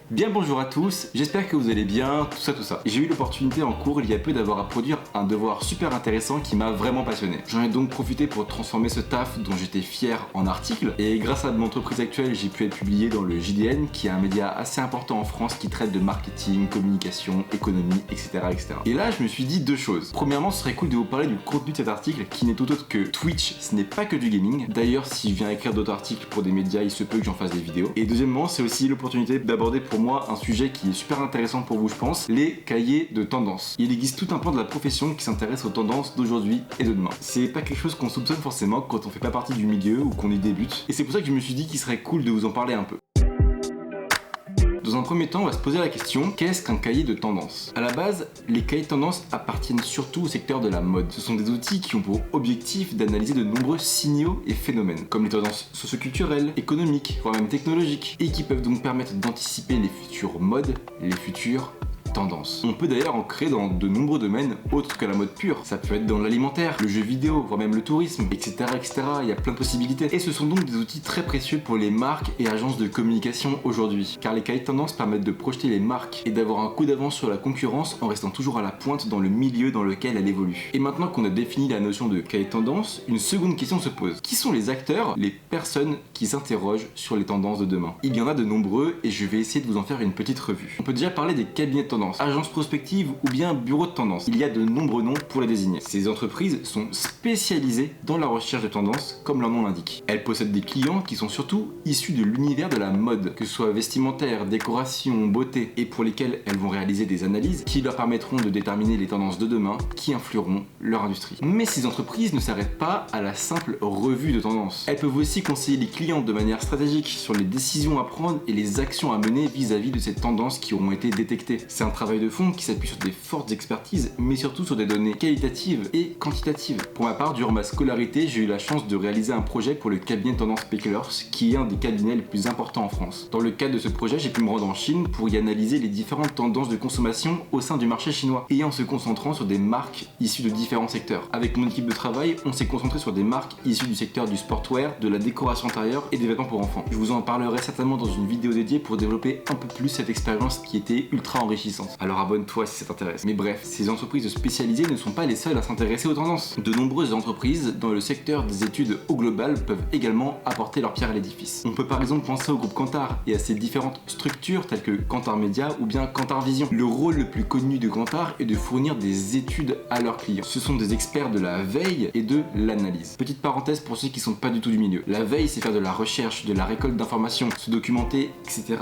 Bien bonjour à tous, j'espère que vous allez bien, tout ça. J'ai eu l'opportunité en cours il y a peu d'avoir à produire un devoir super intéressant qui m'a vraiment passionné. J'en ai donc profité pour transformer ce taf dont j'étais fier en article et grâce à mon entreprise actuelle j'ai pu être publié dans le JDN qui est un média assez important en France qui traite de marketing, communication, économie, etc. Et là je me suis dit deux choses. Premièrement ce serait cool de vous parler du contenu de cet article qui n'est tout autre que Twitch, ce n'est pas que du gaming. D'ailleurs si je viens écrire d'autres articles pour des médias il se peut que j'en fasse des vidéos. Et deuxièmement c'est aussi l'opportunité d'aborder pour moi un sujet qui est super intéressant pour vous je pense, les cahiers de tendance. Il existe tout un pan de la profession qui s'intéresse aux tendances d'aujourd'hui et de demain. C'est pas quelque chose qu'on soupçonne forcément quand on fait pas partie du milieu ou qu'on y débute, et c'est pour ça que je me suis dit qu'il serait cool de vous en parler un peu. Dans un premier temps, on va se poser la question, qu'est-ce qu'un cahier de tendance ? À la base, les cahiers de tendance appartiennent surtout au secteur de la mode. Ce sont des outils qui ont pour objectif d'analyser de nombreux signaux et phénomènes, comme les tendances socioculturelles, économiques, voire même technologiques, et qui peuvent donc permettre d'anticiper les futures modes, les futures tendances. On peut d'ailleurs en créer dans de nombreux domaines autres que la mode pure. Ça peut être dans l'alimentaire, le jeu vidéo, voire même le tourisme, etc. Il y a plein de possibilités. Et ce sont donc des outils très précieux pour les marques et agences de communication aujourd'hui. Car les cahiers de tendance permettent de projeter les marques et d'avoir un coup d'avance sur la concurrence en restant toujours à la pointe dans le milieu dans lequel elle évolue. Et maintenant qu'on a défini la notion de cahier de tendance, une seconde question se pose. Qui sont les acteurs, les personnes qui s'interrogent sur les tendances de demain ? Il y en a de nombreux et je vais essayer de vous en faire une petite revue. On peut déjà parler des cabinets de tendance, agences prospectives ou bien bureaux de tendance. Il y a de nombreux noms pour les désigner. Ces entreprises sont spécialisées dans la recherche de tendances, comme leur nom l'indique. Elles possèdent des clients qui sont surtout issus de l'univers de la mode, que ce soit vestimentaire, décoration, beauté, et pour lesquels elles vont réaliser des analyses qui leur permettront de déterminer les tendances de demain qui influeront leur industrie. Mais ces entreprises ne s'arrêtent pas à la simple revue de tendance. Elles peuvent aussi conseiller les clients de manière stratégique sur les décisions à prendre et les actions à mener vis-à-vis de ces tendances qui auront été détectées. C'est un travail de fond qui s'appuie sur des fortes expertises, mais surtout sur des données qualitatives et quantitatives. Pour ma part, durant ma scolarité, j'ai eu la chance de réaliser un projet pour le cabinet Tendance Speculators, qui est un des cabinets les plus importants en France. Dans le cadre de ce projet, j'ai pu me rendre en Chine pour y analyser les différentes tendances de consommation au sein du marché chinois, et en se concentrant sur des marques issues de différents secteurs. Avec mon équipe de travail, on s'est concentré sur des marques issues du secteur du sportwear, de la décoration intérieure et des vêtements pour enfants. Je vous en parlerai certainement dans une vidéo dédiée pour développer un peu plus cette expérience qui était ultra enrichissante. Alors abonne-toi si ça t'intéresse. Mais bref, ces entreprises spécialisées ne sont pas les seules à s'intéresser aux tendances. De nombreuses entreprises dans le secteur des études au global peuvent également apporter leur pierre à l'édifice. On peut par exemple penser au groupe Kantar et à ses différentes structures telles que Kantar Media ou bien Kantar Vision. Le rôle le plus connu de Kantar est de fournir des études à leurs clients. Ce sont des experts de la veille et de l'analyse. Petite parenthèse pour ceux qui sont pas du tout du milieu. La veille, c'est faire de la recherche, de la récolte d'informations, se documenter, etc.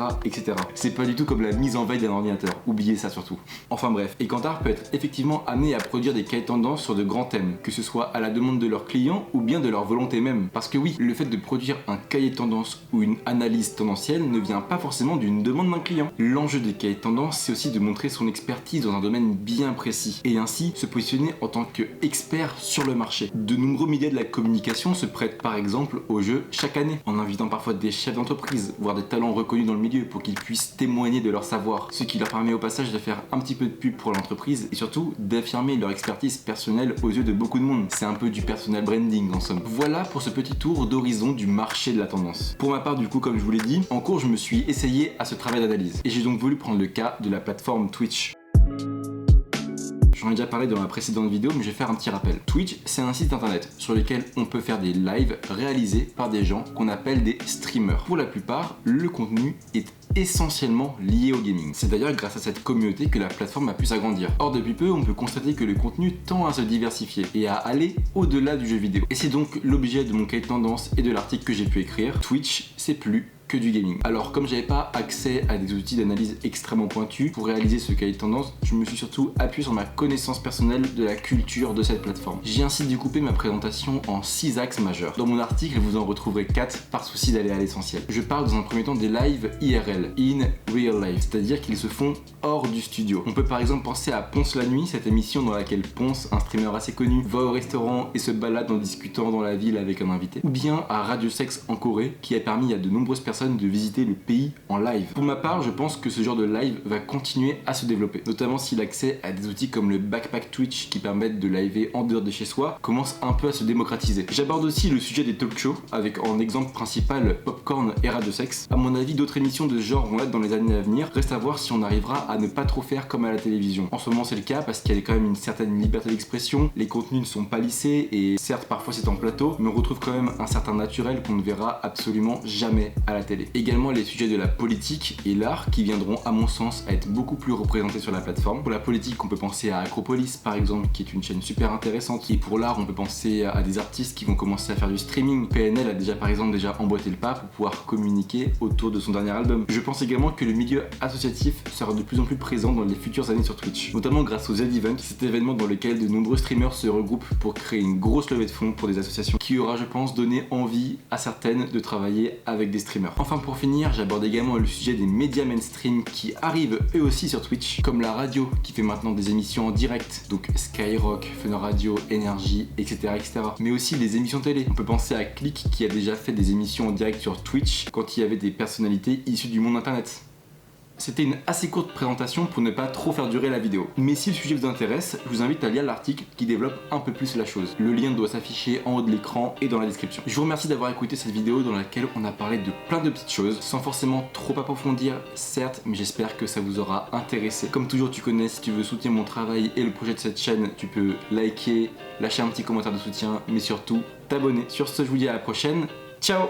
C'est pas du tout comme la mise en veille d'un ordinateur. Oubliez ça surtout. Enfin bref, et Kantar peut être effectivement amené à produire des cahiers de tendance sur de grands thèmes, que ce soit à la demande de leurs clients ou bien de leur volonté même. Parce que oui, le fait de produire un cahier de tendance ou une analyse tendancielle ne vient pas forcément d'une demande d'un client. L'enjeu des cahiers de tendance, c'est aussi de montrer son expertise dans un domaine bien précis, et ainsi se positionner en tant qu'expert sur le marché. De nombreux médias de la communication se prêtent par exemple au jeu chaque année, en invitant parfois des chefs d'entreprise, voire des talents reconnus dans le milieu pour qu'ils puissent témoigner de leur savoir, ce qui leur permet au passage de faire un petit peu de pub pour l'entreprise et surtout d'affirmer leur expertise personnelle aux yeux de beaucoup de monde. C'est un peu du personal branding en somme. Voilà pour ce petit tour d'horizon du marché de la tendance. Pour ma part du coup, comme je vous l'ai dit, en cours je me suis essayé à ce travail d'analyse et j'ai donc voulu prendre le cas de la plateforme Twitch. J'en ai déjà parlé dans ma précédente vidéo, mais je vais faire un petit rappel. Twitch, c'est un site internet sur lequel on peut faire des lives réalisés par des gens qu'on appelle des streamers. Pour la plupart, le contenu est essentiellement lié au gaming. C'est d'ailleurs grâce à cette communauté que la plateforme a pu s'agrandir. Or, depuis peu, on peut constater que le contenu tend à se diversifier et à aller au-delà du jeu vidéo. Et c'est donc l'objet de mon cahier de tendance et de l'article que j'ai pu écrire. Twitch, c'est plus que du gaming. Alors comme j'avais pas accès à des outils d'analyse extrêmement pointus pour réaliser ce cahier de tendance, je me suis surtout appuyé sur ma connaissance personnelle de la culture de cette plateforme. J'ai ainsi découpé ma présentation en 6 axes majeurs. Dans mon article, vous en retrouverez 4 par souci d'aller à l'essentiel. Je parle dans un premier temps des lives IRL, in real life, c'est-à-dire qu'ils se font hors du studio. On peut par exemple penser à Ponce la nuit, cette émission dans laquelle Ponce, un streamer assez connu, va au restaurant et se balade en discutant dans la ville avec un invité. Ou bien à Radio Sex en Corée, qui a permis à de nombreuses personnes de visiter le pays en live. Pour ma part, je pense que ce genre de live va continuer à se développer, notamment si l'accès à des outils comme le backpack Twitch qui permettent de liver en dehors de chez soi commence un peu à se démocratiser. J'aborde aussi le sujet des talk shows avec en exemple principal Popcorn et Radio Sex. À mon avis, d'autres émissions de ce genre vont être dans les années années à venir. Reste à voir si on arrivera à ne pas trop faire comme à la télévision. En ce moment c'est le cas parce qu'il y a quand même une certaine liberté d'expression, les contenus ne sont pas lissés et certes parfois c'est en plateau, mais on retrouve quand même un certain naturel qu'on ne verra absolument jamais à la télé. Également les sujets de la politique et l'art qui viendront à mon sens à être beaucoup plus représentés sur la plateforme. Pour la politique on peut penser à Acropolis par exemple qui est une chaîne super intéressante, et pour l'art on peut penser à des artistes qui vont commencer à faire du streaming. PNL a déjà par exemple emboîté le pas pour pouvoir communiquer autour de son dernier album. Je pense également que le milieu associatif sera de plus en plus présent dans les futures années sur Twitch, notamment grâce au Z-Event, cet événement dans lequel de nombreux streamers se regroupent pour créer une grosse levée de fonds pour des associations qui aura je pense donné envie à certaines de travailler avec des streamers. Enfin pour finir, j'aborde également le sujet des médias mainstream qui arrivent eux aussi sur Twitch, comme la radio qui fait maintenant des émissions en direct, donc Skyrock, Fun Radio, Énergie, etc., mais aussi des émissions télé. On peut penser à Click qui a déjà fait des émissions en direct sur Twitch quand il y avait des personnalités issues du monde internet. C'était une assez courte présentation pour ne pas trop faire durer la vidéo. Mais si le sujet vous intéresse, je vous invite à lire l'article qui développe un peu plus la chose. Le lien doit s'afficher en haut de l'écran et dans la description. Je vous remercie d'avoir écouté cette vidéo dans laquelle on a parlé de plein de petites choses, sans forcément trop approfondir, certes, mais j'espère que ça vous aura intéressé. Comme toujours, tu connais, si tu veux soutenir mon travail et le projet de cette chaîne, tu peux liker, lâcher un petit commentaire de soutien, mais surtout t'abonner. Sur ce, je vous dis à la prochaine. Ciao!